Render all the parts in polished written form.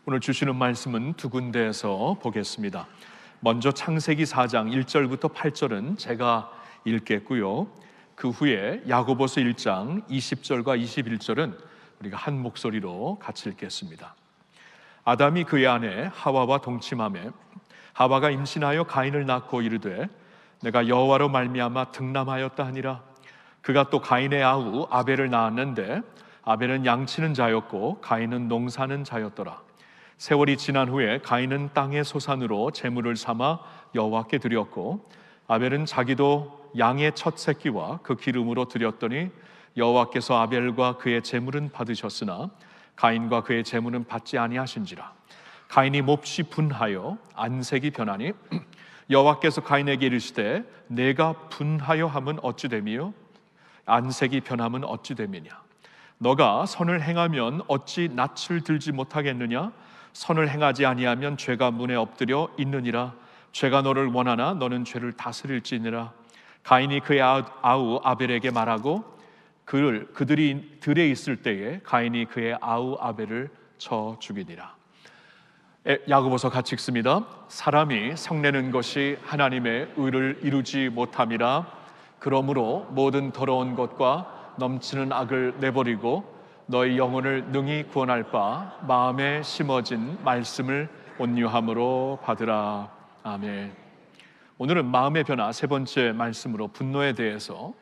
오늘 주시는 말씀은 두 군데에서 보겠습니다. 먼저 창세기 4장 1절부터 8절은 제가 읽겠고요. 그 후에 야고보서 1장 20절과 21절은 우리가 한 목소리로 같이 읽겠습니다. 아담이 그의 아내 하와와 동침하매 하와가 임신하여 가인을 낳고 이르되 내가 여호와로 말미암아 득남하였다 하니라. 그가 또 가인의 아우 아벨을 낳았는데 아벨은 양치는 자였고 가인은 농사는 자였더라. 세월이 지난 후에 가인은 땅의 소산으로 제물을 삼아 여호와께 드렸고 아벨은 자기도 양의 첫 새끼와 그 기름으로 드렸더니 여호와께서 아벨과 그의 제물은 받으셨으나 가인과 그의 제물은 받지 아니하신지라. 가인이 몹시 분하여 안색이 변하니 여호와께서 가인에게 이르시되 내가 분하여 함은 어찌 됨이요 안색이 변함은 어찌 됨이냐. 너가 선을 행하면 어찌 낯을 들지 못하겠느냐. 선을 행하지 아니하면 죄가 문에 엎드려 있느니라. 죄가 너를 원하나 너는 죄를 다스릴지니라. 가인이 그의 아우 아벨에게 말하고 그들이 들에 있을 때에 가인이 그의 아우 아벨을 쳐 죽이니라. 야고보서 같이 읽습니다. 사람이 성내는 것이 하나님의 의를 이루지 못함이라. 그러므로 모든 더러운 것과 넘치는 악을 내버리고 너희 영혼을 능히 구원할 바 마음에 심어진 말씀을 온유함으로 받으라. 아멘. 오늘은 마음의 변화 세 번째 말씀으로 분노에 대해서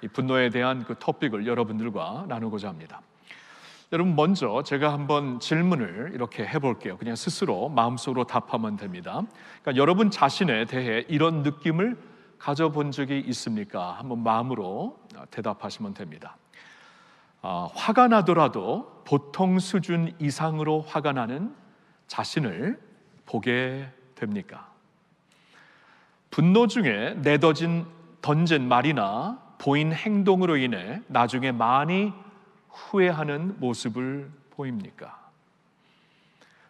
이 분노에 대한 그 토픽을 여러분들과 나누고자 합니다. 여러분, 먼저 제가 한번 질문을 이렇게 해볼게요. 그냥 스스로 마음속으로 답하면 됩니다. 그러니까 여러분 자신에 대해 이런 느낌을 가져본 적이 있습니까? 한번 마음으로 대답하시면 됩니다. 화가 나더라도 보통 수준 이상으로 화가 나는 자신을 보게 됩니까? 분노 중에 던진 말이나 보인 행동으로 인해 나중에 많이 후회하는 모습을 보입니까?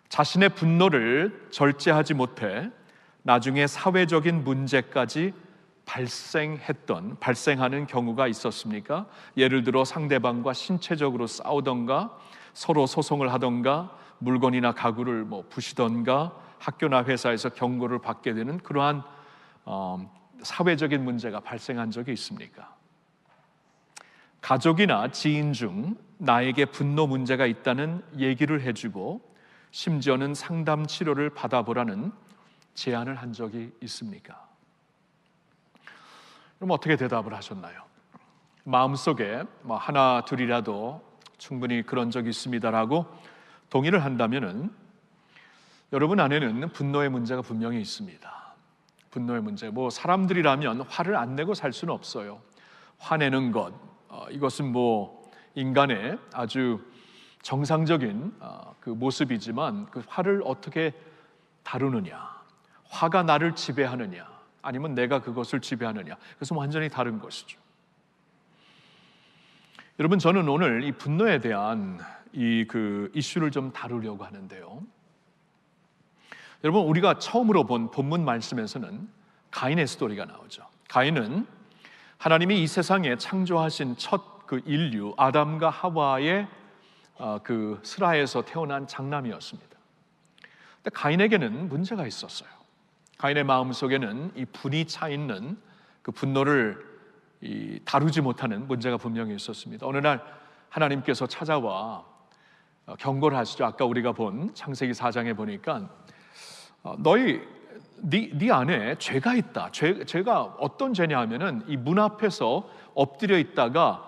자신의 분노를 절제하지 못해 나중에 사회적인 문제까지 발생하는 경우가 있었습니까? 예를 들어 상대방과 신체적으로 싸우던가 서로 소송을 하던가 물건이나 가구를 부시던가 학교나 회사에서 경고를 받게 되는 그러한 사회적인 문제가 발생한 적이 있습니까? 가족이나 지인 중 나에게 분노 문제가 있다는 얘기를 해주고 심지어는 상담 치료를 받아보라는 제안을 한 적이 있습니까? 그럼 어떻게 대답을 하셨나요? 마음속에 하나 둘이라도 충분히 그런 적이 있습니다라고 동의를 한다면은 여러분 안에는 분노의 문제가 분명히 있습니다. 분노의 문제. 사람들이라면 화를 안 내고 살 수는 없어요. 화내는 것, 이것은 인간의 아주 정상적인 그 모습이지만 그 화를 어떻게 다루느냐, 화가 나를 지배하느냐, 아니면 내가 그것을 지배하느냐, 그것은 완전히 다른 것이죠. 여러분, 저는 오늘 이 분노에 대한 그 이슈를 좀 다루려고 하는데요. 여러분, 우리가 처음으로 본 본문 말씀에서는 가인의 스토리가 나오죠. 가인은 하나님이 이 세상에 창조하신 첫 그 인류 아담과 하와의 그 슬하에서 태어난 장남이었습니다. 근데 가인에게는 문제가 있었어요. 가인의 마음속에는 이 분이 차 있는 그 분노를 다루지 못하는 문제가 분명히 있었습니다. 어느 날 하나님께서 찾아와 경고를 하시죠. 아까 우리가 본 창세기 4장에 보니까 네 안에 죄가 있다. 죄가 어떤 죄냐 하면은 이 문 앞에서 엎드려 있다가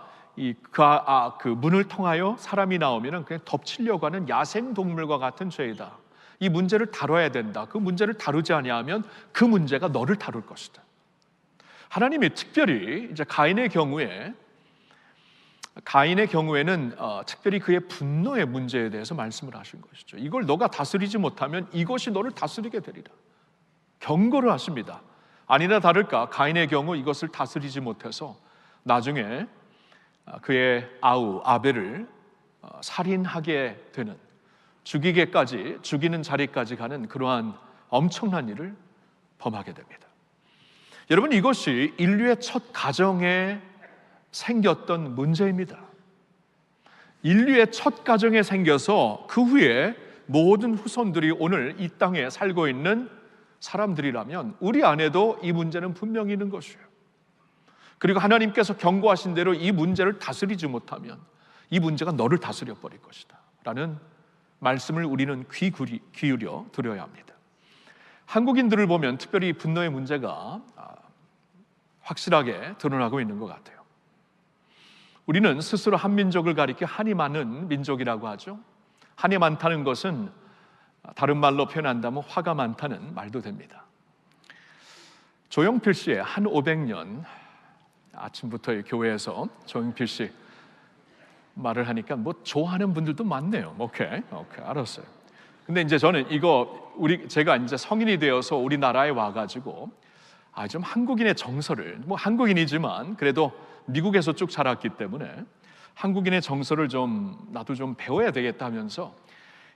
그 문을 통하여 사람이 나오면은 그냥 덮치려고 하는 야생 동물과 같은 죄이다. 이 문제를 다뤄야 된다. 그 문제를 다루지 아니하면 그 문제가 너를 다룰 것이다. 하나님이 특별히 이제 가인의 경우에는 특별히 그의 분노의 문제에 대해서 말씀을 하신 것이죠. 이걸 너가 다스리지 못하면 이것이 너를 다스리게 되리라. 경고를 하십니다. 아니나 다를까 가인의 경우 이것을 다스리지 못해서 나중에 그의 아우 아벨을 살인하게 되는, 죽이는 자리까지 가는 그러한 엄청난 일을 범하게 됩니다. 여러분, 이것이 인류의 첫 가정에 생겼던 문제입니다. 인류의 첫 가정에 생겨서 그 후에 모든 후손들이 오늘 이 땅에 살고 있는 사람들이라면 우리 안에도 이 문제는 분명히 있는 것이에요. 그리고 하나님께서 경고하신 대로 이 문제를 다스리지 못하면 이 문제가 너를 다스려 버릴 것이다 라는 말씀을 우리는 귀 기울여 들어야 합니다. 한국인들을 보면 특별히 분노의 문제가 확실하게 드러나고 있는 것 같아요. 우리는 스스로 한민족을 가리켜 한이 많은 민족이라고 하죠. 한이 많다는 것은 다른 말로 표현한다면 화가 많다는 말도 됩니다. 조용필 씨의 한 500년, 아침부터 교회에서 조용필 씨 말을 하니까 뭐 좋아하는 분들도 많네요. 오케이, 알았어요. 근데 이제 저는 이거 제가 이제 성인이 되어서 우리나라에 와가지고 좀 한국인의 정서를, 뭐 한국인이지만 그래도 미국에서 쭉 자랐기 때문에 한국인의 정서를 나도 좀 배워야 되겠다 하면서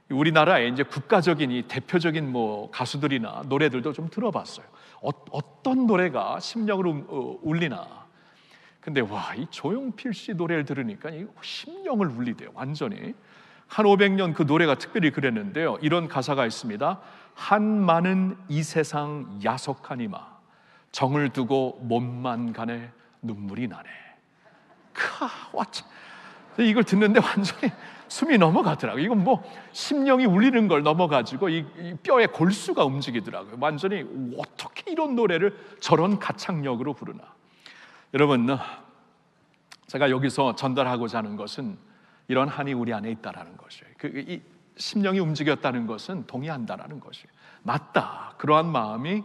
우리나라의 이제 국가적인 이 대표적인 뭐 가수들이나 노래들도 좀 들어봤어요. 어떤 노래가 심령을 울리나. 근데 이 조용필 씨 노래를 들으니까 심령을 울리대요. 완전히. 한 500년 그 노래가 특별히 그랬는데요. 이런 가사가 있습니다. 한 많은 이 세상 야속하니마 정을 두고 몸만 가네 눈물이 나네. 이걸 듣는데 완전히 숨이 넘어가더라고요. 이건 뭐 심령이 울리는 걸 넘어가지고 이 뼈의 골수가 움직이더라고요. 완전히 어떻게 이런 노래를 저런 가창력으로 부르나. 여러분, 제가 여기서 전달하고자 하는 것은 이런 한이 우리 안에 있다라는 것이에요. 이 심령이 움직였다는 것은 동의한다라는 것이에요. 맞다. 그러한 마음이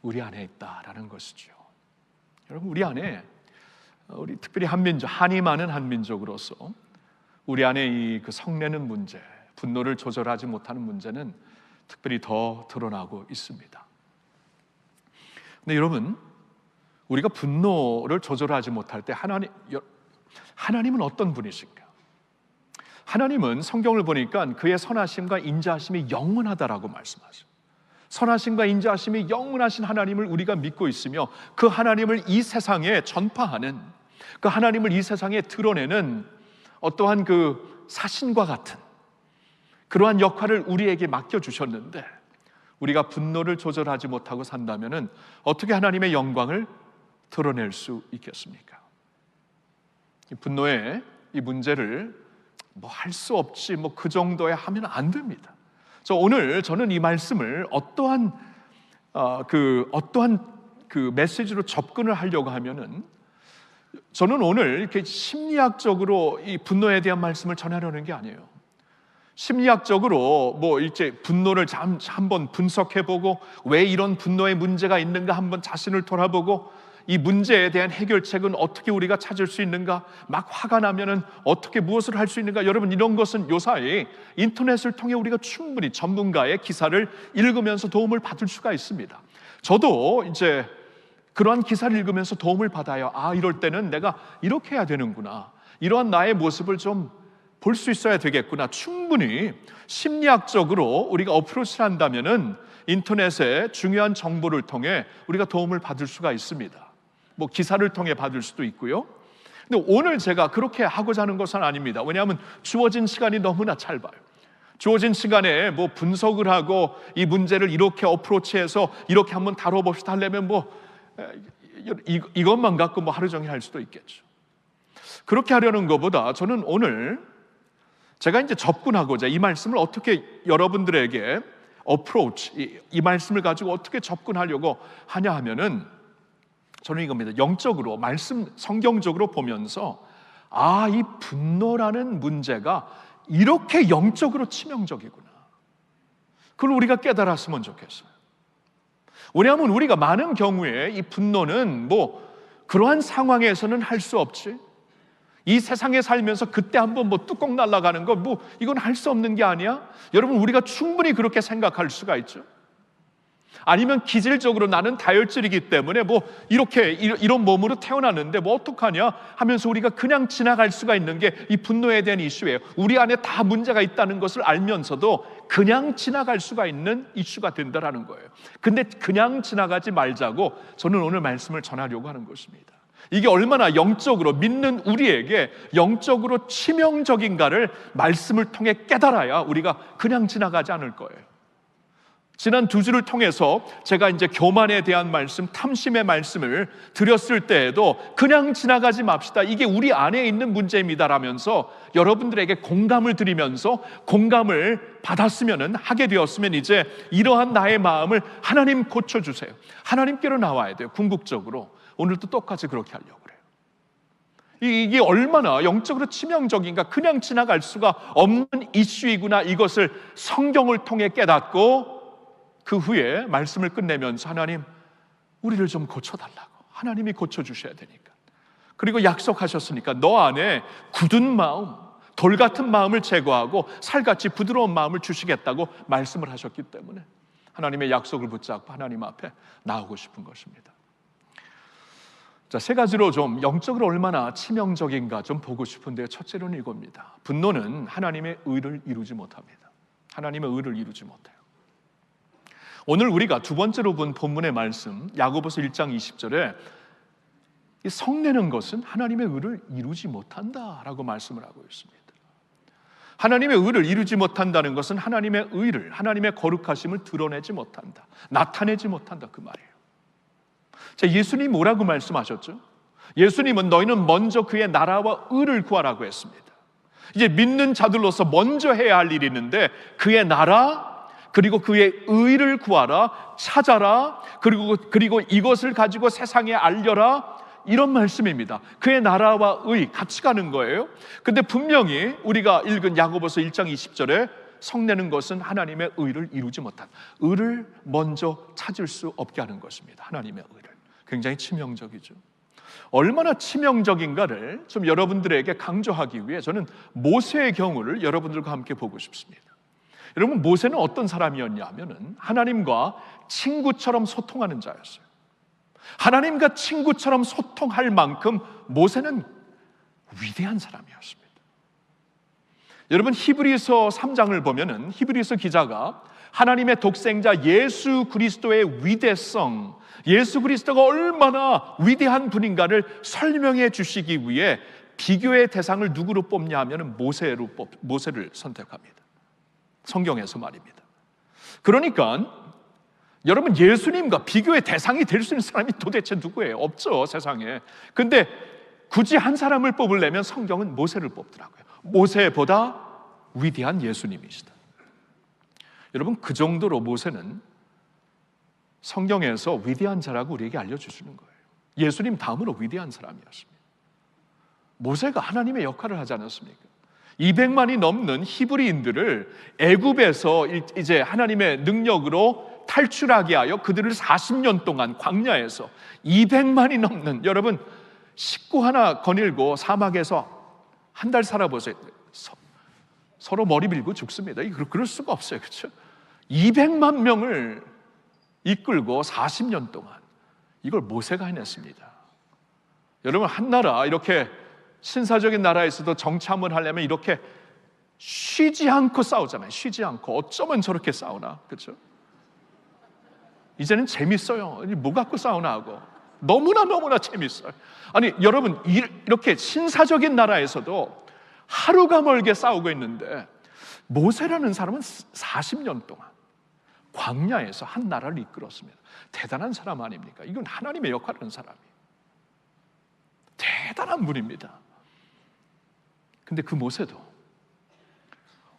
우리 안에 있다라는 것이죠. 여러분, 우리 안에 우리 특별히 한민족, 한이 많은 한민족으로서 우리 안에 그 성내는 문제, 분노를 조절하지 못하는 문제는 특별히 더 드러나고 있습니다. 근데 여러분, 우리가 분노를 조절하지 못할 때 하나님은 어떤 분이신가? 하나님은 성경을 보니까 그의 선하심과 인자하심이 영원하다라고 말씀하세요. 선하심과 인자하심이 영원하신 하나님을 우리가 믿고 있으며 그 하나님을 이 세상에 전파하는, 그 하나님을 이 세상에 드러내는 어떠한 그 사신과 같은 그러한 역할을 우리에게 맡겨주셨는데 우리가 분노를 조절하지 못하고 산다면 어떻게 하나님의 영광을 드러낼 수 있겠습니까? 이 분노의 이 문제를 할 수 없지 그 정도에 하면 안 됩니다. 오늘 저는 이 말씀을 어떠한 메시지로 접근을 하려고 하면은 저는 오늘 이렇게 심리학적으로 이 분노에 대한 말씀을 전하려는 게 아니에요. 심리학적으로 이제 분노를 한번 분석해보고 왜 이런 분노의 문제가 있는가 한번 자신을 돌아보고 이 문제에 대한 해결책은 어떻게 우리가 찾을 수 있는가, 막 화가 나면은 어떻게 무엇을 할 수 있는가. 여러분, 이런 것은 요사이 인터넷을 통해 우리가 충분히 전문가의 기사를 읽으면서 도움을 받을 수가 있습니다. 저도 이제 그러한 기사를 읽으면서 도움을 받아요. 이럴 때는 내가 이렇게 해야 되는구나, 이러한 나의 모습을 좀 볼 수 있어야 되겠구나. 충분히 심리학적으로 우리가 어프로치를 한다면은 인터넷의 중요한 정보를 통해 우리가 도움을 받을 수가 있습니다. 기사를 통해 받을 수도 있고요. 근데 오늘 제가 그렇게 하고자 하는 것은 아닙니다. 왜냐하면 주어진 시간이 너무나 짧아요. 주어진 시간에 분석을 하고 이 문제를 이렇게 어프로치해서 이렇게 한번 다뤄봅시다 하려면 이것만 갖고 하루 종일 할 수도 있겠죠. 그렇게 하려는 것보다 저는 오늘 제가 이제 접근하고자 이 말씀을 어떻게 여러분들에게 어프로치, 이 말씀을 가지고 어떻게 접근하려고 하냐 하면은 저는 이겁니다. 영적으로, 성경적으로 보면서 이 분노라는 문제가 이렇게 영적으로 치명적이구나, 그걸 우리가 깨달았으면 좋겠어요. 왜냐하면 우리가 많은 경우에 이 분노는 그러한 상황에서는 할 수 없지, 이 세상에 살면서 그때 한번 뚜껑 날아가는 거 이건 할 수 없는 게 아니야? 여러분, 우리가 충분히 그렇게 생각할 수가 있죠. 아니면 기질적으로 나는 다혈질이기 때문에 이렇게 이런 몸으로 태어났는데 어떡하냐 하면서 우리가 그냥 지나갈 수가 있는 게 이 분노에 대한 이슈예요. 우리 안에 다 문제가 있다는 것을 알면서도 그냥 지나갈 수가 있는 이슈가 된다라는 거예요. 근데 그냥 지나가지 말자고 저는 오늘 말씀을 전하려고 하는 것입니다. 이게 얼마나 영적으로 믿는 우리에게 영적으로 치명적인가를 말씀을 통해 깨달아야 우리가 그냥 지나가지 않을 거예요. 지난 2주를 통해서 제가 이제 교만에 대한 말씀, 탐심의 말씀을 드렸을 때에도 그냥 지나가지 맙시다. 이게 우리 안에 있는 문제입니다라면서 여러분들에게 공감을 드리면서 공감을 받았으면, 하게 되었으면 이제 이러한 나의 마음을 하나님 고쳐주세요. 하나님께로 나와야 돼요. 궁극적으로. 오늘도 똑같이 그렇게 하려고 그래요. 이게 얼마나 영적으로 치명적인가, 그냥 지나갈 수가 없는 이슈이구나, 이것을 성경을 통해 깨닫고 그 후에 말씀을 끝내면서 하나님, 우리를 좀 고쳐달라고. 하나님이 고쳐주셔야 되니까. 그리고 약속하셨으니까 너 안에 굳은 마음, 돌 같은 마음을 제거하고 살같이 부드러운 마음을 주시겠다고 말씀을 하셨기 때문에 하나님의 약속을 붙잡고 하나님 앞에 나오고 싶은 것입니다. 자, 3가지로 좀 영적으로 얼마나 치명적인가 좀 보고 싶은데요. 첫째로는 이겁니다. 분노는 하나님의 의를 이루지 못합니다. 하나님의 의를 이루지 못해요. 오늘 우리가 2번째로 본 본문의 말씀, 야고보서 1장 20절에 성내는 것은 하나님의 의를 이루지 못한다라고 말씀을 하고 있습니다. 하나님의 의를 이루지 못한다는 것은 하나님의 의를, 하나님의 거룩하심을 드러내지 못한다, 나타내지 못한다, 그 말이에요. 자, 예수님이 뭐라고 말씀하셨죠? 예수님은 너희는 먼저 그의 나라와 의를 구하라고 했습니다. 이제 믿는 자들로서 먼저 해야 할 일이 있는데 그의 나라, 그리고 그의 의를 구하라, 찾아라, 그리고 이것을 가지고 세상에 알려라, 이런 말씀입니다. 그의 나라와 의 같이 가는 거예요. 근데 분명히 우리가 읽은 야고보서 1장 20절에 성내는 것은 하나님의 의를 이루지 못한, 의를 먼저 찾을 수 없게 하는 것입니다. 하나님의 의를. 굉장히 치명적이죠. 얼마나 치명적인가를 좀 여러분들에게 강조하기 위해 저는 모세의 경우를 여러분들과 함께 보고 싶습니다. 여러분, 모세는 어떤 사람이었냐 하면은 하나님과 친구처럼 소통하는 자였어요. 하나님과 친구처럼 소통할 만큼 모세는 위대한 사람이었습니다. 여러분, 히브리서 3장을 보면은 히브리서 기자가 하나님의 독생자 예수 그리스도의 위대성, 예수 그리스도가 얼마나 위대한 분인가를 설명해 주시기 위해 비교의 대상을 누구로 뽑냐 하면은 모세를 선택합니다. 성경에서 말입니다. 그러니까 여러분, 예수님과 비교의 대상이 될 수 있는 사람이 도대체 누구예요? 없죠, 세상에. 근데 굳이 한 사람을 뽑으려면 성경은 모세를 뽑더라고요. 모세보다 위대한 예수님이시다. 여러분, 그 정도로 모세는 성경에서 위대한 자라고 우리에게 알려주시는 거예요. 예수님 다음으로 위대한 사람이었습니다. 모세가 하나님의 역할을 하지 않았습니까? 200만이 넘는 히브리인들을 애굽에서 이제 하나님의 능력으로 탈출하게 하여 그들을 40년 동안 광야에서 200만이 넘는, 여러분, 식구 하나 거닐고 사막에서 한 달 살아보세요. 서로 머리 밀고 죽습니다. 그럴 수가 없어요. 그렇죠? 200만 명을 이끌고 40년 동안 이걸 모세가 해냈습니다. 여러분, 한 나라, 이렇게 신사적인 나라에서도 정참을 하려면 이렇게 쉬지 않고 싸우잖아요. 쉬지 않고. 어쩌면 저렇게 싸우나, 그렇죠? 이제는 재밌어요. 뭐 갖고 싸우나 하고. 너무나 재밌어요. 아니, 여러분, 이렇게 신사적인 나라에서도 하루가 멀게 싸우고 있는데 모세라는 사람은 40년 동안 광야에서 한 나라를 이끌었습니다. 대단한 사람 아닙니까? 이건 하나님의 역할을 하는 사람이에요. 대단한 분입니다. 근데 그 모세도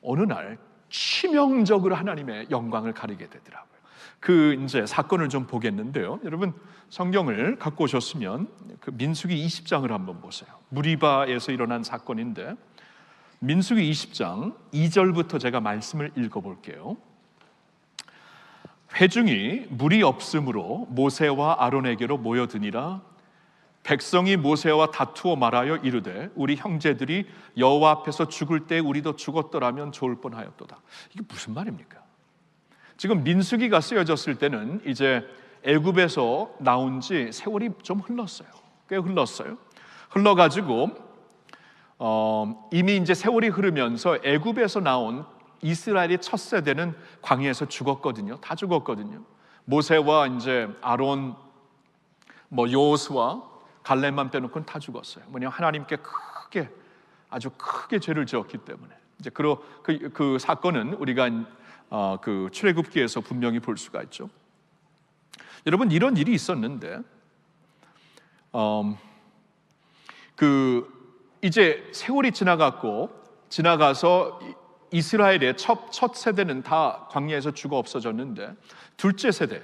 어느 날 치명적으로 하나님의 영광을 가리게 되더라고요. 그 이제 사건을 좀 보겠는데요. 여러분, 성경을 갖고 오셨으면 그 민수기 20장을 한번 보세요. 무리바에서 일어난 사건인데 민수기 20장 2절부터 제가 말씀을 읽어볼게요. 회중이 물이 없으므로 모세와 아론에게로 모여드니라. 백성이 모세와 다투어 말하여 이르되 우리 형제들이 여호와 앞에서 죽을 때 우리도 죽었더라면 좋을 뻔하였도다. 이게 무슨 말입니까? 지금 민수기가 쓰여졌을 때는 이제 애굽에서 나온 지 세월이 좀 흘렀어요. 꽤 흘렀어요. 흘러가지고 이미 이제 세월이 흐르면서 애굽에서 나온 이스라엘의 첫 세대는 광야에서 죽었거든요. 다 죽었거든요. 모세와 이제 아론, 여호수아, 갈렙만 빼놓고는 다 죽었어요. 뭐냐면 하나님께 아주 크게 죄를 지었기 때문에. 이제 그 사건은 우리가 그 출애굽기에서 분명히 볼 수가 있죠. 여러분, 이런 일이 있었는데 이제 세월이 지나가서 이스라엘의 첫 세대는 다 광야에서 죽어 없어졌는데, 둘째 세대,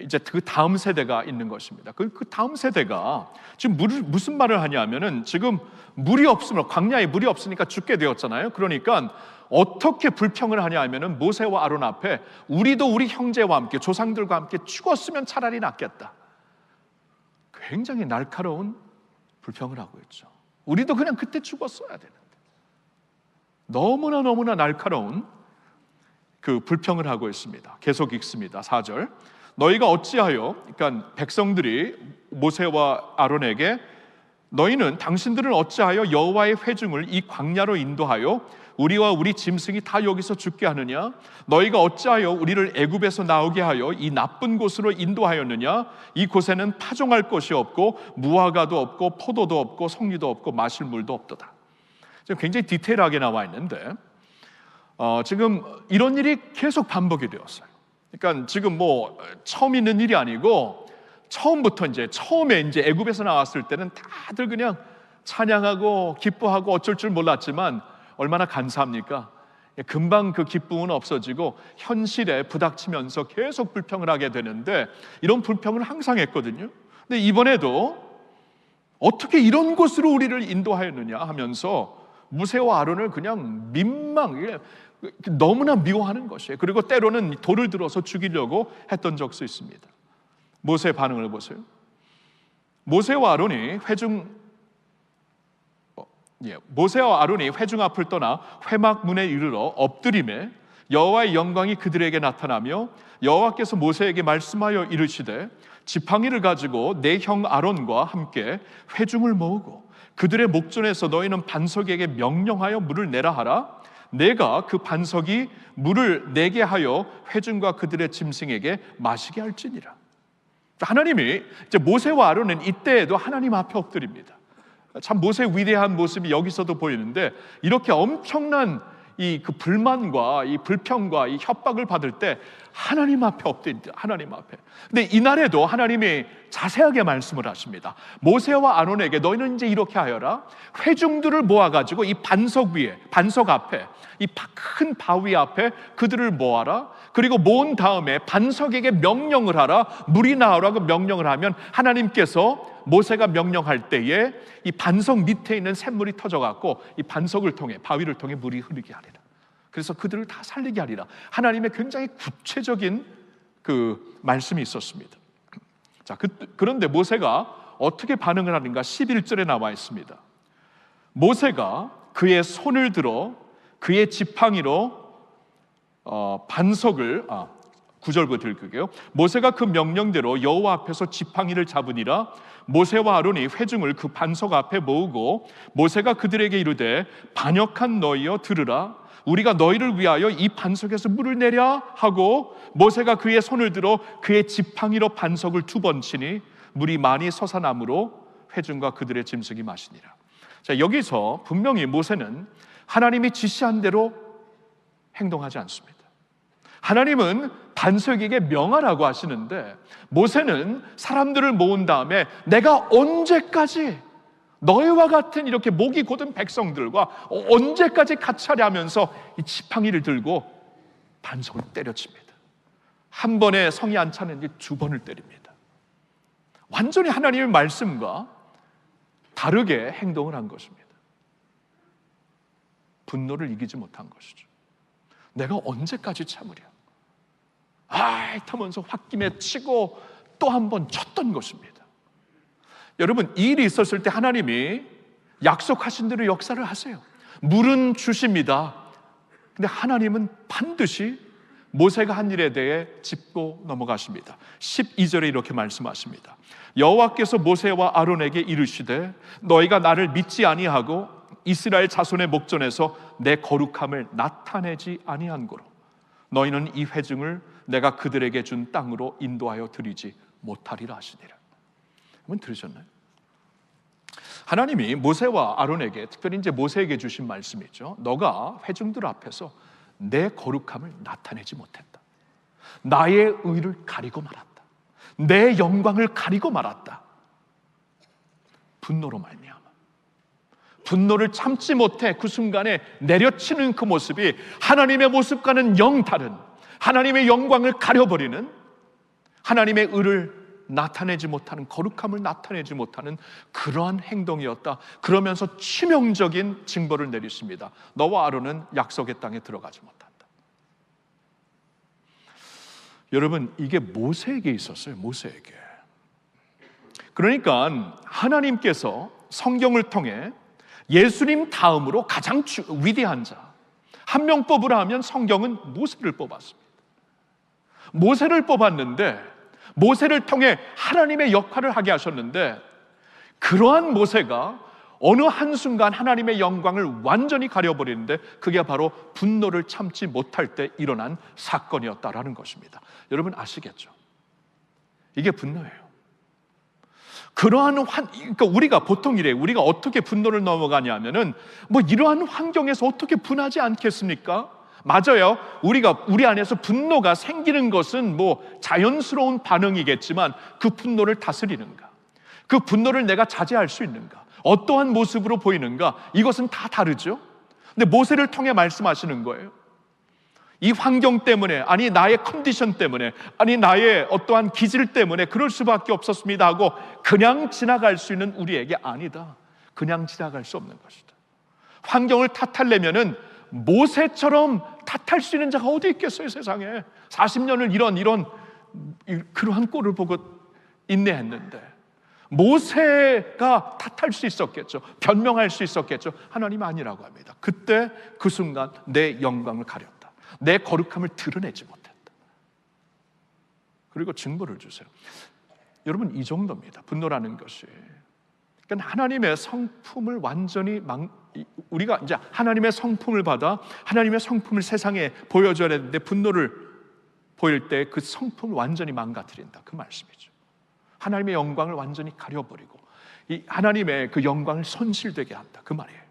이제 그 다음 세대가 있는 것입니다. 그 다음 세대가 지금 무슨 말을 하냐면은, 지금 물이 없으면, 광야에 물이 없으니까 죽게 되었잖아요. 그러니까 어떻게 불평을 하냐 하면은, 모세와 아론 앞에 우리도 우리 형제와 함께, 조상들과 함께 죽었으면 차라리 낫겠다. 굉장히 날카로운 불평을 하고 있죠. 우리도 그냥 그때 죽었어야 되는데. 너무나 날카로운 그 불평을 하고 있습니다. 계속 읽습니다. 4절. 너희가 어찌하여, 그러니까 백성들이 모세와 아론에게, 너희는, 당신들은 어찌하여 여호와의 회중을 이 광야로 인도하여 우리와 우리 짐승이 다 여기서 죽게 하느냐? 너희가 어찌하여 우리를 애굽에서 나오게 하여 이 나쁜 곳으로 인도하였느냐? 이 곳에는 파종할 것이 없고 무화과도 없고 포도도 없고 석류도 없고 마실 물도 없도다. 지금 굉장히 디테일하게 나와 있는데, 지금 이런 일이 계속 반복이 되었어요. 그러니까 지금 뭐 처음 있는 일이 아니고, 처음에 애굽에서 나왔을 때는 다들 그냥 찬양하고 기뻐하고 어쩔 줄 몰랐지만, 얼마나 감사합니까? 금방 그 기쁨은 없어지고 현실에 부닥치면서 계속 불평을 하게 되는데, 이런 불평을 항상 했거든요. 근데 이번에도 어떻게 이런 곳으로 우리를 인도하였느냐 하면서 모세와 아론을 그냥 너무나 미워하는 것이에요. 그리고 때로는 돌을 들어서 죽이려고 했던 적도 있습니다. 모세의 반응을 보세요. 모세와 아론이 회중 앞을 떠나 회막 문에 이르러 엎드림에 여호와의 영광이 그들에게 나타나며, 여호와께서 모세에게 말씀하여 이르시되, 지팡이를 가지고 내 형 아론과 함께 회중을 모으고 그들의 목전에서 너희는 반석에게 명령하여 물을 내라 하라. 내가 그 반석이 물을 내게 하여 회중과 그들의 짐승에게 마시게 할지니라. 하나님이, 이제 모세와 아론은 이때에도 하나님 앞에 엎드립니다. 참 모세의 위대한 모습이 여기서도 보이는데, 이렇게 엄청난 그 불만과 이 불평과 이 협박을 받을 때 하나님 앞에 엎드립니다. 하나님 앞에. 근데 이날에도 하나님이 자세하게 말씀을 하십니다. 모세와 아론에게 너희는 이제 이렇게 하여라. 회중들을 모아가지고 이 반석 앞에, 이 큰 바위 앞에 그들을 모아라. 그리고 모은 다음에 반석에게 명령을 하라. 물이 나오라고 명령을 하면, 하나님께서 모세가 명령할 때에 이 반석 밑에 있는 샘물이 터져갖고 이 반석을 통해, 바위를 통해 물이 흐르게 하리라. 그래서 그들을 다 살리게 하리라. 하나님의 굉장히 구체적인 그 말씀이 있었습니다. 자, 그런데 모세가 어떻게 반응을 하는가? 11절에 나와 있습니다. 모세가 그의 손을 들어 그의 지팡이로 반석을 9절부터 읽을게요. 모세가 그 명령대로 여호와 앞에서 지팡이를 잡으니라. 모세와 아론이 회중을 그 반석 앞에 모으고, 모세가 그들에게 이르되, 반역한 너희여 들으라. 우리가 너희를 위하여 이 반석에서 물을 내랴 하고, 모세가 그의 손을 들어 그의 지팡이로 반석을 2번 치니 물이 많이 솟아나므로 회중과 그들의 짐승이 마시니라. 자, 여기서 분명히 모세는 하나님이 지시한 대로 행동하지 않습니다. 하나님은 반석에게 명하라고 하시는데, 모세는 사람들을 모은 다음에 내가 언제까지 너희와 같은 이렇게 목이 곧은 백성들과 언제까지 같이 하려 하면서 이 지팡이를 들고 반석을 때려칩니다. 한 번에 성이 안 차는지 2번을 때립니다. 완전히 하나님의 말씀과 다르게 행동을 한 것입니다. 분노를 이기지 못한 것이죠. 내가 언제까지 참으랴? 하면서 홧김에 치고 또 한 번 쳤던 것입니다. 여러분, 이 일이 있었을 때 하나님이 약속하신 대로 역사를 하세요. 물은 주십니다. 근데 하나님은 반드시 모세가 한 일에 대해 짚고 넘어가십니다. 12절에 이렇게 말씀하십니다. 여호와께서 모세와 아론에게 이르시되, 너희가 나를 믿지 아니하고 이스라엘 자손의 목전에서 내 거룩함을 나타내지 아니한 고로 너희는 이 회중을 내가 그들에게 준 땅으로 인도하여 드리지 못하리라 하시니라. 한번 들으셨나요? 하나님이 모세와 아론에게, 특별히 이제 모세에게 주신 말씀이죠. 너가 회중들 앞에서 내 거룩함을 나타내지 못했다. 나의 의를 가리고 말았다. 내 영광을 가리고 말았다. 분노로 말미암아, 분노를 참지 못해 그 순간에 내려치는 그 모습이 하나님의 모습과는 영 다른, 하나님의 영광을 가려버리는, 하나님의 의를 나타내지 못하는, 거룩함을 나타내지 못하는 그러한 행동이었다. 그러면서 치명적인 징벌을 내리십니다. 너와 아론은 약속의 땅에 들어가지 못한다. 여러분, 이게 모세에게 있었어요. 모세에게. 그러니까 하나님께서 성경을 통해 예수님 다음으로 가장 위대한 자 한 명 뽑으라 하면 성경은 모세를 뽑았습니다. 모세를 뽑았는데, 모세를 통해 하나님의 역할을 하게 하셨는데, 그러한 모세가 어느 한순간 하나님의 영광을 완전히 가려버리는데, 그게 바로 분노를 참지 못할 때 일어난 사건이었다라는 것입니다. 여러분 아시겠죠? 이게 분노예요. 그러니까 우리가 보통 이래요. 우리가 어떻게 분노를 넘어가냐면은, 이러한 환경에서 어떻게 분하지 않겠습니까? 맞아요. 우리 안에서 분노가 생기는 것은 자연스러운 반응이겠지만, 그 분노를 다스리는가, 그 분노를 내가 자제할 수 있는가, 어떠한 모습으로 보이는가, 이것은 다 다르죠. 근데 모세를 통해 말씀하시는 거예요. 이 환경 때문에, 아니 나의 컨디션 때문에, 아니 나의 어떠한 기질 때문에 그럴 수밖에 없었습니다 하고 그냥 지나갈 수 있는 우리에게 아니다. 그냥 지나갈 수 없는 것이다. 환경을 탓하려면은 모세처럼 탓할 수 있는 자가 어디 있겠어요, 세상에. 40년을 이런 그러한 꼴을 보고 인내했는데, 모세가 탓할 수 있었겠죠. 변명할 수 있었겠죠. 하나님 아니라고 합니다. 그때 그 순간 내 영광을 가렸다. 내 거룩함을 드러내지 못했다. 그리고 증거를 주세요. 여러분, 이 정도입니다. 분노라는 것이. 그러니까 하나님의 성품을 완전히 우리가 이제 하나님의 성품을 받아 하나님의 성품을 세상에 보여줘야 되는데, 분노를 보일 때 그 성품을 완전히 망가뜨린다, 그 말씀이죠. 하나님의 영광을 완전히 가려버리고 이 하나님의 그 영광을 손실되게 한다, 그 말이에요.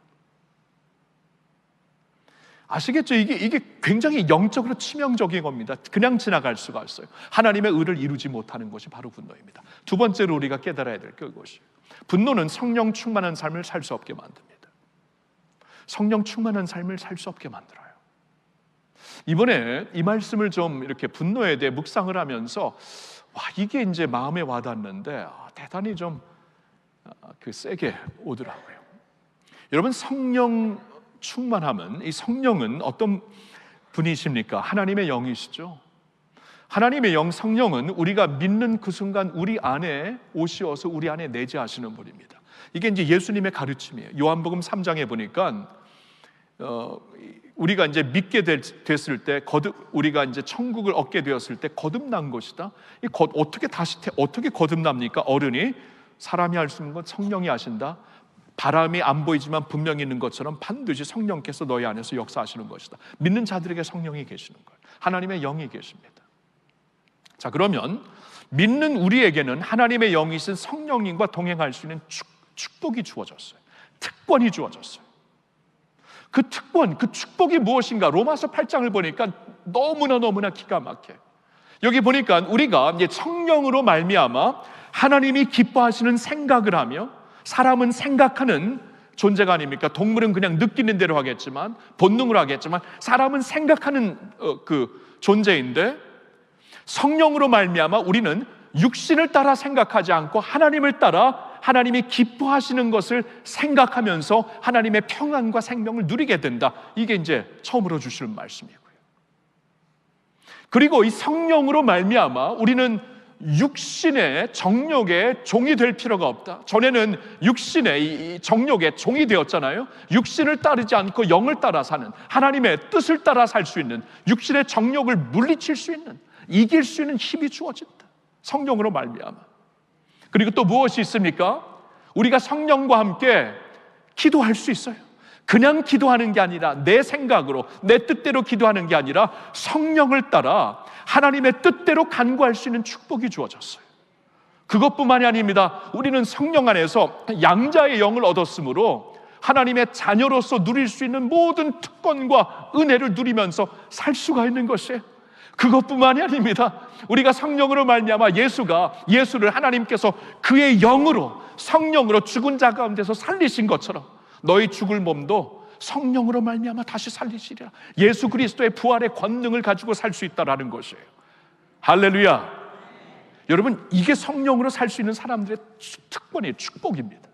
아시겠죠? 이게 굉장히 영적으로 치명적인 겁니다. 그냥 지나갈 수가 없어요. 하나님의 의를 이루지 못하는 것이 바로 분노입니다. 두 번째로 우리가 깨달아야 될 그것이, 분노는 성령 충만한 삶을 살 수 없게 만듭니다. 성령 충만한 삶을 살 수 없게 만들어요. 이번에 이 말씀을 좀 이렇게 분노에 대해 묵상을 하면서 이게 이제 마음에 와닿는데 대단히 좀 세게 오더라고요. 여러분, 성령 충만함은, 이 성령은 어떤 분이십니까? 하나님의 영이시죠. 하나님의 영, 성령은 우리가 믿는 그 순간 우리 안에 오시어서 우리 안에 내재하시는 분입니다. 이게 이제 예수님의 가르침이에요. 요한복음 3장에 보니까 우리가 이제 믿게 됐을 때, 우리가 이제 천국을 얻게 되었을 때 거듭난 것이다. 어떻게 거듭납니까? 어른이, 사람이 할 수 있는 건 성령이 하신다. 바람이 안 보이지만 분명히 있는 것처럼 반드시 성령께서 너희 안에서 역사하시는 것이다. 믿는 자들에게 성령이 계시는 거예요. 하나님의 영이 계십니다. 자, 그러면 믿는 우리에게는 하나님의 영이신 성령님과 동행할 수 있는 축복이 주어졌어요. 특권이 주어졌어요. 그 특권, 그 축복이 무엇인가? 로마서 8장을 보니까 너무나 기가 막혀요. 여기 보니까 우리가 이제 성령으로 말미암아 하나님이 기뻐하시는 생각을 하며, 사람은 생각하는 존재가 아닙니까? 동물은 그냥 느끼는 대로 하겠지만, 본능으로 하겠지만, 사람은 생각하는 그 존재인데, 성령으로 말미암아 우리는 육신을 따라 생각하지 않고 하나님을 따라 하나님이 기뻐하시는 것을 생각하면서 하나님의 평안과 생명을 누리게 된다. 이게 이제 처음으로 주시는 말씀이고요. 그리고 이 성령으로 말미암아 우리는 육신의 정욕의 종이 될 필요가 없다. 전에는 육신의 이 정욕의 종이 되었잖아요. 육신을 따르지 않고 영을 따라 사는, 하나님의 뜻을 따라 살 수 있는, 육신의 정욕을 물리칠 수 있는, 이길 수 있는 힘이 주어진다. 성령으로 말미암아. 그리고 또 무엇이 있습니까? 우리가 성령과 함께 기도할 수 있어요. 그냥 기도하는 게 아니라 내 생각으로, 내 뜻대로 기도하는 게 아니라 성령을 따라 하나님의 뜻대로 간구할 수 있는 축복이 주어졌어요. 그것뿐만이 아닙니다. 우리는 성령 안에서 양자의 영을 얻었으므로 하나님의 자녀로서 누릴 수 있는 모든 특권과 은혜를 누리면서 살 수가 있는 것이에요. 그것뿐만이 아닙니다. 우리가 성령으로 말미암아 예수를 하나님께서 그의 영으로, 성령으로 죽은 자 가운데서 살리신 것처럼 너희 죽을 몸도 성령으로 말미암아 다시 살리시리라. 예수 그리스도의 부활의 권능을 가지고 살 수 있다라는 것이에요. 할렐루야. 여러분, 이게 성령으로 살 수 있는 사람들의 특권이에요. 축복입니다.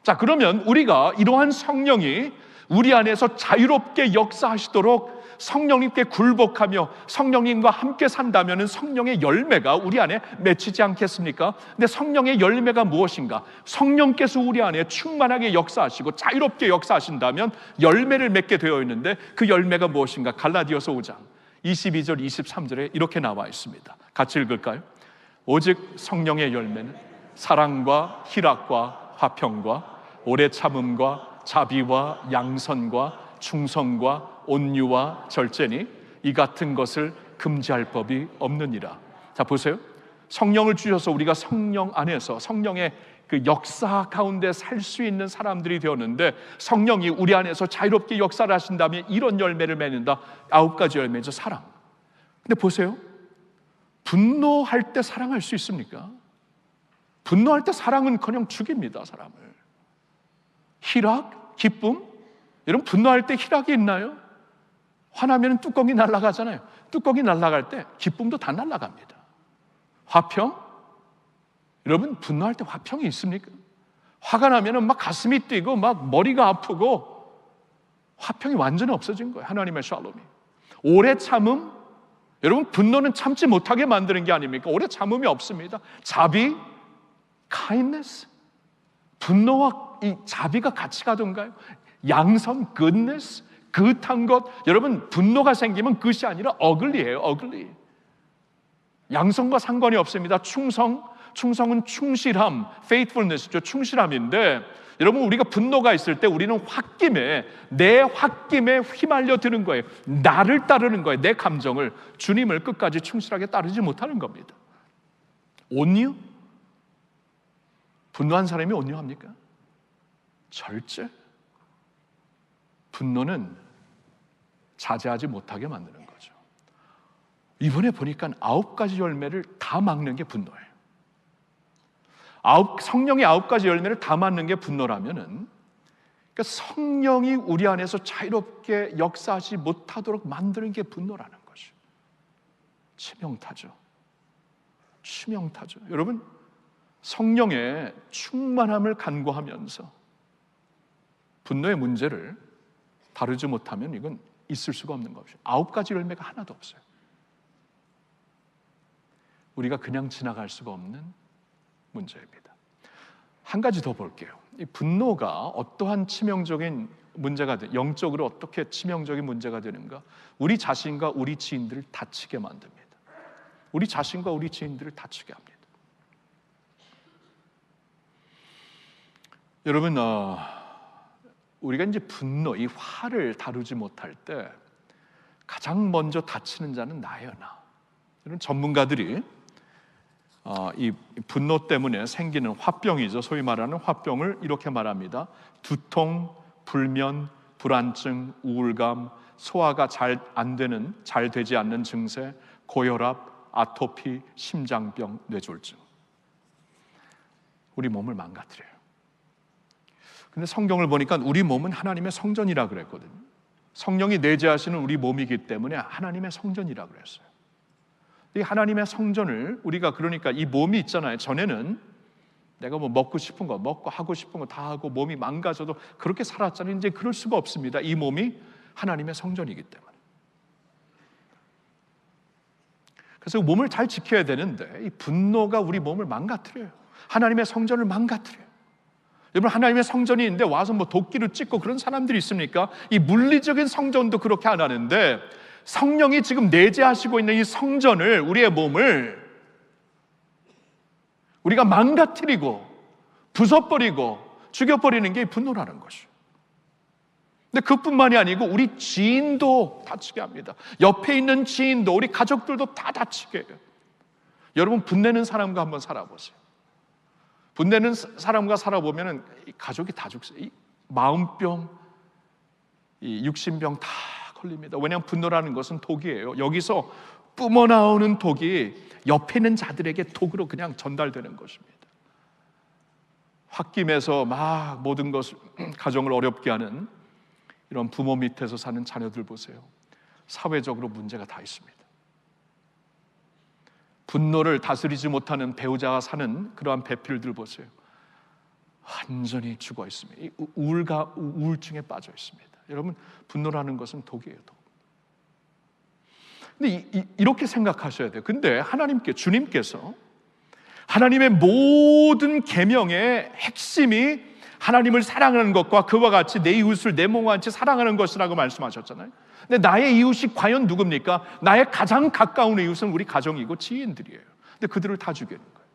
자, 그러면 우리가 이러한 성령이 우리 안에서 자유롭게 역사하시도록 성령님께 굴복하며 성령님과 함께 산다면 성령의 열매가 우리 안에 맺히지 않겠습니까? 근데 성령의 열매가 무엇인가? 성령께서 우리 안에 충만하게 역사하시고 자유롭게 역사하신다면 열매를 맺게 되어 있는데, 그 열매가 무엇인가? 갈라디아서 5장 22절 23절에 이렇게 나와 있습니다. 같이 읽을까요? 오직 성령의 열매는 사랑과 희락과 화평과 오래 참음과 자비와 양선과 충성과 온유와 절제니 이 같은 것을 금지할 법이 없느니라. 자, 보세요. 성령을 주셔서 우리가 성령 안에서 성령의 그 역사 가운데 살 수 있는 사람들이 되었는데, 성령이 우리 안에서 자유롭게 역사를 하신다면 이런 열매를 맺는다. 9가지 열매죠. 사랑. 근데 보세요. 분노할 때 사랑할 수 있습니까? 분노할 때 사랑은커녕 죽입니다, 사람을. 희락, 기쁨. 여러분, 분노할 때 희락이 있나요? 화나면 뚜껑이 날아가잖아요. 뚜껑이 날아갈 때 기쁨도 다 날아갑니다. 화평? 여러분, 분노할 때 화평이 있습니까? 화가 나면 막 가슴이 뛰고 막 머리가 아프고 화평이 완전히 없어진 거예요. 하나님의 샬롬이. 오래 참음? 여러분, 분노는 참지 못하게 만드는 게 아닙니까? 오래 참음이 없습니다. 자비, kindness. 분노와 이 자비가 같이 가던가요? 양선, goodness, 그릇한 것. 여러분, 분노가 생기면 그것이 아니라 ugly예요. ugly. 양성과 상관이 없습니다. 충성은 충실함, faithfulness죠. 충실함인데, 여러분, 우리가 분노가 있을 때 우리는 내 홧김에 휘말려 드는 거예요. 나를 따르는 거예요. 내 감정을, 주님을 끝까지 충실하게 따르지 못하는 겁니다. 온유? 분노한 사람이 온유합니까? 절제? 분노는 자제하지 못하게 만드는 거죠. 이번에 보니까 9가지 열매를 다 막는 게 분노예요. 성령의 9가지 열매를 다 막는 게 분노라면은, 그러니까 성령이 우리 안에서 자유롭게 역사하지 못하도록 만드는 게 분노라는 거죠. 치명타죠. 여러분, 성령의 충만함을 간구하면서 분노의 문제를 다루지 못하면 이건 있을 수가 없는 것이죠. 9가지 열매가 하나도 없어요. 우리가 그냥 지나갈 수가 없는 문제입니다. 한 가지 더 볼게요. 이 분노가 어떠한 치명적인 문제가 영적으로 어떻게 치명적인 문제가 되는가? 우리 자신과 우리 지인들을 다치게 만듭니다. 우리 자신과 우리 지인들을 다치게 합니다. 여러분, 우리가 이제 분노, 이 화를 다루지 못할 때 가장 먼저 다치는 자는 나예요, 나. 이런 전문가들이 이 분노 때문에 생기는 화병이죠. 소위 말하는 화병을 이렇게 말합니다. 두통, 불면, 불안증, 우울감, 소화가 잘 되지 않는 증세, 고혈압, 아토피, 심장병, 뇌졸중. 우리 몸을 망가뜨려요. 근데 성경을 보니까 우리 몸은 하나님의 성전이라 그랬거든요. 성령이 내재하시는 우리 몸이기 때문에 하나님의 성전이라 그랬어요. 이 하나님의 성전을 우리가, 그러니까 이 몸이 있잖아요. 전에는 내가 뭐 먹고 싶은 거 먹고 하고 싶은 거 다 하고 몸이 망가져도 그렇게 살았잖아요. 이제 그럴 수가 없습니다. 이 몸이 하나님의 성전이기 때문에. 그래서 몸을 잘 지켜야 되는데 이 분노가 우리 몸을 망가뜨려요. 하나님의 성전을 망가뜨려요. 여러분, 하나님의 성전이 있는데 와서 뭐 도끼로 찍고 그런 사람들이 있습니까? 이 물리적인 성전도 그렇게 안 하는데, 성령이 지금 내재하시고 있는 이 성전을, 우리의 몸을 우리가 망가뜨리고 부숴버리고 죽여버리는 게 분노라는 것이죠. 근데 그뿐만이 아니고 우리 지인도 다치게 합니다. 옆에 있는 지인도, 우리 가족들도 다 다치게 해요. 여러분, 분내는 사람과 한번 살아보세요. 분내는 사람과 살아보면 가족이 다 죽어요. 이 마음병, 이 육신병 다 걸립니다. 왜냐하면 분노라는 것은 독이에요. 여기서 뿜어나오는 독이 옆에 있는 자들에게 독으로 그냥 전달되는 것입니다. 홧김에서 막 모든 것을, 가정을 어렵게 하는 이런 부모 밑에서 사는 자녀들 보세요. 사회적으로 문제가 다 있습니다. 분노를 다스리지 못하는 배우자가 사는 그러한 배필들 보세요. 완전히 죽어 있습니다. 이 우울증에 빠져 있습니다. 여러분, 분노라는 것은 독이에요, 독. 근데 이렇게 생각하셔야 돼요. 근데 주님께서 하나님의 모든 계명의 핵심이 하나님을 사랑하는 것과 그와 같이 내 이웃을 내 몸과 같이 사랑하는 것이라고 말씀하셨잖아요. 근데 나의 이웃이 과연 누굽니까? 나의 가장 가까운 이웃은 우리 가정이고 지인들이에요. 근데 그들을 다 죽이는 거예요.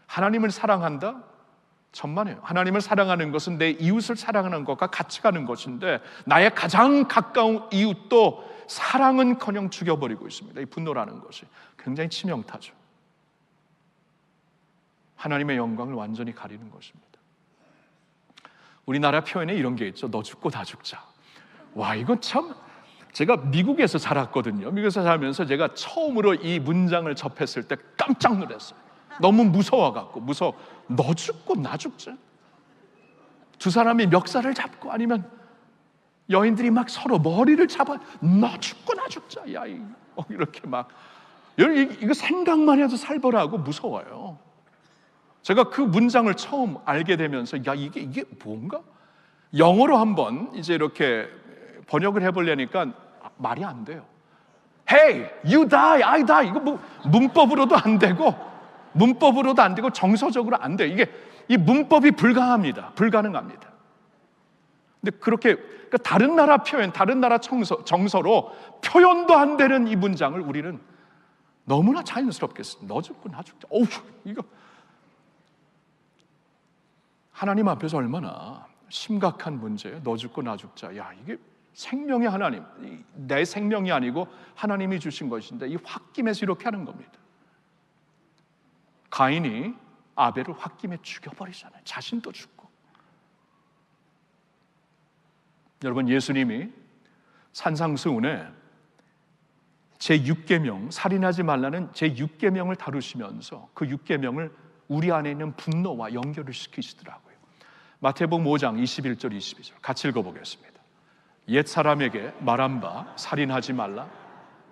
하나님을 사랑한다? 천만에요. 하나님을 사랑하는 것은 내 이웃을 사랑하는 것과 같이 가는 것인데, 나의 가장 가까운 이웃도 사랑은커녕 죽여버리고 있습니다. 이 분노라는 것이 굉장히 치명타죠. 하나님의 영광을 완전히 가리는 것입니다. 우리나라 표현에 이런 게 있죠. 너 죽고 나 죽자. 와, 이거 참, 제가 미국에서 자랐거든요. 미국에서 살면서 제가 처음으로 이 문장을 접했을 때 깜짝 놀랐어요. 너무 무서워갖고. 너 죽고 나 죽자. 두 사람이 멱살을 잡고, 아니면 여인들이 막 서로 머리를 잡아, 너 죽고 나 죽자. 야, 이렇게 막, 이거 생각만 해도 살벌하고 무서워요. 제가 그 문장을 처음 알게 되면서, 야, 이게 뭔가? 영어로 한번 이제 이렇게 번역을 해보려니까 말이 안 돼요. Hey, you die, I die. 이거 뭐 문법으로도 안 되고, 정서적으로 안 돼요. 이 문법이 불가능합니다. 근데 그러니까 다른 나라 표현, 다른 나라 정서로 표현도 안 되는 이 문장을 우리는 너무나 자연스럽게 씁니다. 너 죽고 나 죽자. 어우, 이거 하나님 앞에서 얼마나 심각한 문제예요. 너 죽고 나 죽자. 야, 이게 생명의 하나님, 내 생명이 아니고 하나님이 주신 것인데, 이 홧김에서 이렇게 하는 겁니다. 가인이 아벨을 홧김에 죽여버리잖아요. 자신도 죽고. 여러분, 예수님이 산상수훈에 제6계명, 살인하지 말라는 제6계명을 다루시면서 그 6계명을 우리 안에 있는 분노와 연결을 시키시더라고요. 마태복음 5장 21절 22절 같이 읽어보겠습니다. 옛 사람에게 말한 바 살인하지 말라,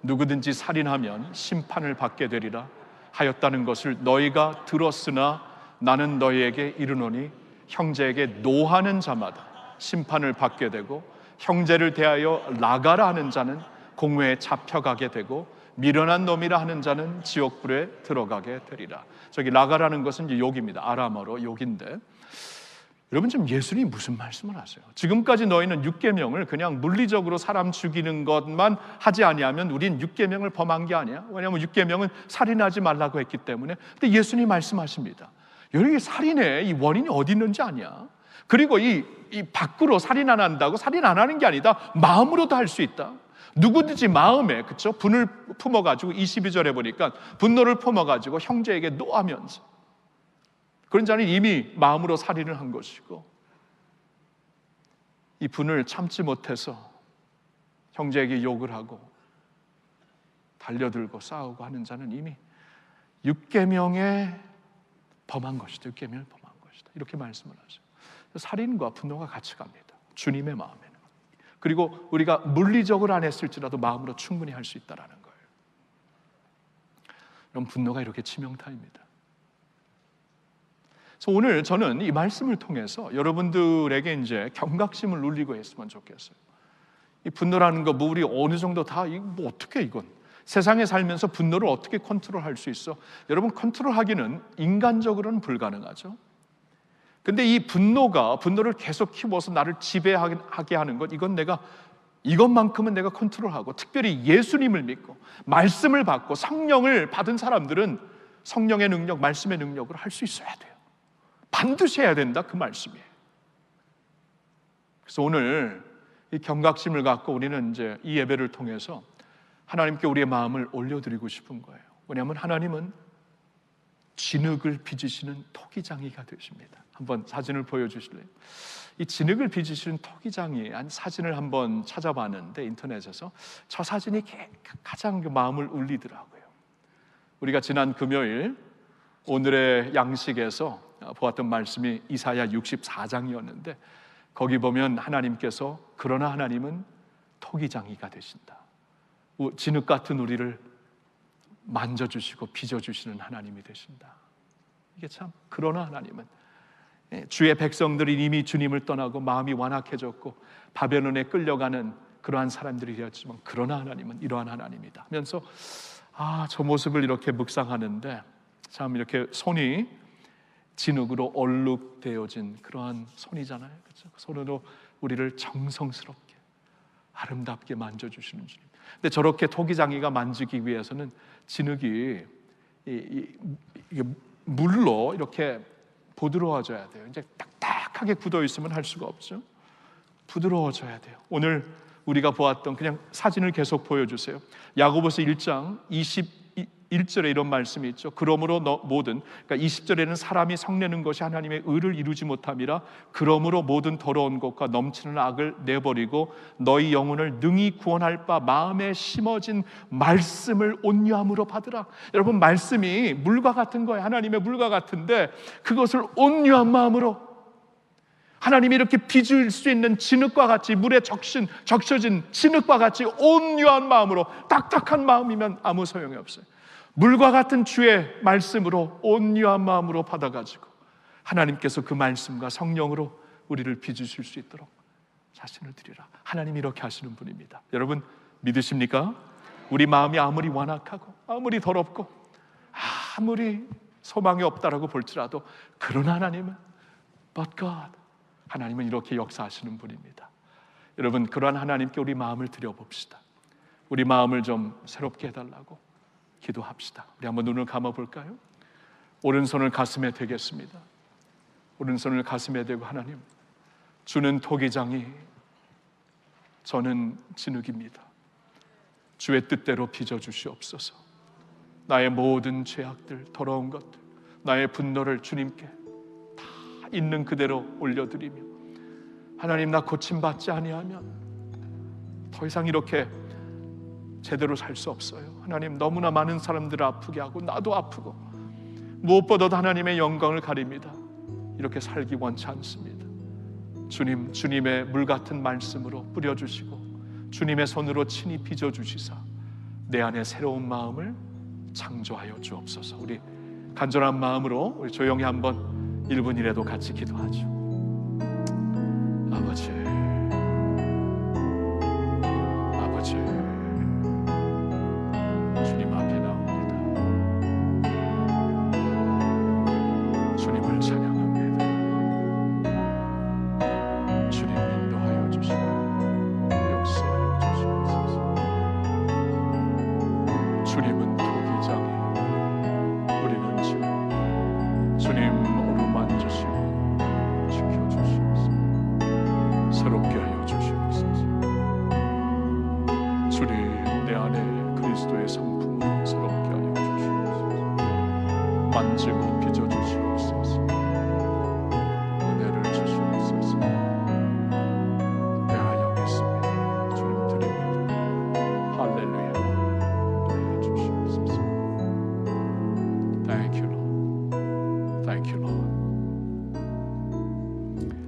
누구든지 살인하면 심판을 받게 되리라 하였다는 것을 너희가 들었으나 나는 너희에게 이르노니 형제에게 노하는 자마다 심판을 받게 되고, 형제를 대하여 나가라 하는 자는 공회에 잡혀가게 되고, 미련한 놈이라 하는 자는 지옥불에 들어가게 되리라. 저기 나가라는 것은 이제 욕입니다. 아람어로 욕인데, 여러분, 지금 예수님이 무슨 말씀을 하세요? 지금까지 너희는 6계명을 그냥 물리적으로 사람 죽이는 것만 하지 아니하면 우린 6계명을 범한 게 아니야. 왜냐하면 6계명은 살인하지 말라고 했기 때문에. 근데 예수님이 말씀하십니다. 여기 살인의 이 원인이 어디 있는지 아냐? 그리고 이 밖으로 살인 안 한다고 살인 안 하는 게 아니다. 마음으로도 할 수 있다. 누구든지 마음에, 그렇죠? 분을 품어가지고 22절에 보니까 분노를 품어가지고 형제에게 노하면서, 그런 자는 이미 마음으로 살인을 한 것이고, 이 분을 참지 못해서 형제에게 욕을 하고 달려들고 싸우고 하는 자는 이미 6계명에 범한 것이다. 6계명을 범한 것이다. 이렇게 말씀을 하죠. 살인과 분노가 같이 갑니다. 주님의 마음에는. 그리고 우리가 물리적으로 안 했을지라도 마음으로 충분히 할 수 있다는 거예요. 이런 분노가 이렇게 치명타입니다. 그래서 오늘 저는 이 말씀을 통해서 여러분들에게 이제 경각심을 눌리고 했으면 좋겠어요. 이 분노라는 거, 뭐 우리 어느 정도 다, 뭐 어떻게 이건 세상에 살면서 분노를 어떻게 컨트롤할 수 있어? 여러분, 컨트롤하기는 인간적으로는 불가능하죠. 근데 이 분노를 계속 키워서 나를 지배하게 하는 것, 이것만큼은 내가 컨트롤하고, 특별히 예수님을 믿고 말씀을 받고 성령을 받은 사람들은 성령의 능력, 말씀의 능력으로 할 수 있어야 돼요. 반드시 해야 된다, 그 말씀이에요. 그래서 오늘 이 경각심을 갖고 우리는 이제 이 예배를 통해서 하나님께 우리의 마음을 올려드리고 싶은 거예요. 왜냐하면 하나님은 진흙을 빚으시는 토기장이가 되십니다. 한번 사진을 보여주실래요? 이 진흙을 빚으시는 토기장이 한 사진을 한번 찾아봤는데 인터넷에서 저 사진이 가장 마음을 울리더라고요. 우리가 지난 금요일 오늘의 양식에서 보았던 말씀이 이사야 64장이었는데 거기 보면 하나님께서 그러나 하나님은 토기장이가 되신다. 진흙 같은 우리를 만져주시고 빚어주시는 하나님이 되신다. 이게 참 그러나 하나님은 주의 백성들이 이미 주님을 떠나고 마음이 완악해졌고 바벨론에 끌려가는 그러한 사람들이 되었지만 그러나 하나님은 이러한 하나님이다 하면서 저 모습을 이렇게 묵상하는데 참 이렇게 손이 진흙으로 얼룩되어진 그러한 손이잖아요. 그렇죠? 그 손으로 우리를 정성스럽게 아름답게 만져주시는 주님. 근데 저렇게 토기장이가 만지기 위해서는 진흙이 이게 물로 이렇게 부드러워져야 돼요. 이제 딱딱하게 굳어 있으면 할 수가 없죠. 부드러워져야 돼요. 오늘 우리가 보았던 그냥 사진을 계속 보여주세요. 야고보서 1장 21절에 이런 말씀이 있죠. 그러므로 모든, 그러니까 20절에는 사람이 성내는 것이 하나님의 의를 이루지 못함이라. 그러므로 모든 더러운 것과 넘치는 악을 내버리고 너희 영혼을 능히 구원할 바 마음에 심어진 말씀을 온유함으로 받으라. 여러분, 말씀이 물과 같은 거예요. 하나님의 물과 같은데 그것을 온유한 마음으로, 하나님이 이렇게 빚을 수 있는 진흙과 같이, 물에 적셔진 진흙과 같이 온유한 마음으로, 딱딱한 마음이면 아무 소용이 없어요. 물과 같은 주의 말씀으로 온유한 마음으로 받아가지고 하나님께서 그 말씀과 성령으로 우리를 빚으실 수 있도록 자신을 드리라. 하나님이 이렇게 하시는 분입니다. 여러분 믿으십니까? 우리 마음이 아무리 완악하고 아무리 더럽고 아무리 소망이 없다라고 볼지라도 그러나 하나님은 But God, 하나님은 이렇게 역사하시는 분입니다. 여러분, 그러한 하나님께 우리 마음을 드려봅시다. 우리 마음을 좀 새롭게 해달라고 기도합시다. 우리 한번 눈을 감아볼까요? 오른손을 가슴에 대겠습니다. 오른손을 가슴에 대고, 하나님, 주는 토기장이, 저는 진흙입니다. 주의 뜻대로 빚어주시옵소서. 나의 모든 죄악들, 더러운 것들, 나의 분노를 주님께 다 있는 그대로 올려드리며, 하나님, 나 고침받지 아니하면 더 이상 이렇게 제대로 살 수 없어요. 하나님, 너무나 많은 사람들을 아프게 하고 나도 아프고 무엇보다도 하나님의 영광을 가립니다. 이렇게 살기 원치 않습니다. 주님, 주님의 물 같은 말씀으로 뿌려주시고 주님의 손으로 친히 빚어주시사 내 안에 새로운 마음을 창조하여 주옵소서. 우리 간절한 마음으로 우리 조용히 한번 1분이라도 같이 기도하죠. 아버지, 아버지, 주님 앞에 나옵니다. 주님을 찬양합니다. 주님 인도하여 주시고 역사하여 주시옵소서. 주님은 토기장이, 우리는 지금 주님 어루만지시고 지켜주시옵소서. 새롭게 하여 주시옵소서. 주님, 내 안에 그리스도의 성품을 새롭게 하여 주시옵소서. 만지고 빚어주시옵소서. 은혜를 주시옵소서. 내가 여기 있습니다. 주님 드립니다. 할렐루야. 노래해 주시옵소서. Thank you, Lord. Thank you, Lord.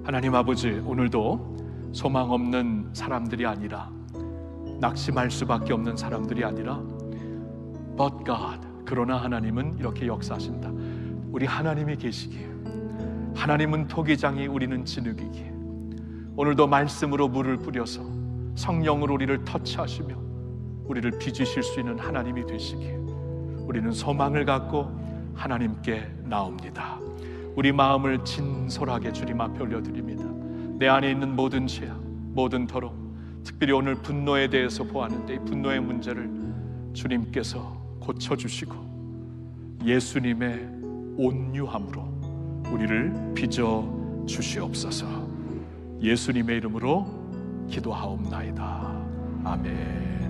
하나님 아버지, 오늘도 소망 없는 사람들이 아니라, 낙심할 수밖에 없는 사람들이 아니라 But God, 그러나 하나님은 이렇게 역사하신다. 우리 하나님이 계시기에, 하나님은 토기장이, 우리는 진흙이기에 오늘도 말씀으로 물을 뿌려서 성령으로 우리를 터치하시며 우리를 빚으실 수 있는 하나님이 되시기에 우리는 소망을 갖고 하나님께 나옵니다. 우리 마음을 진솔하게 주님 앞에 올려드립니다. 내 안에 있는 모든 죄악, 모든 더러움, 특별히 오늘 분노에 대해서 보았는데 이 분노의 문제를 주님께서 고쳐주시고 예수님의 온유함으로 우리를 빚어 주시옵소서. 예수님의 이름으로 기도하옵나이다. 아멘.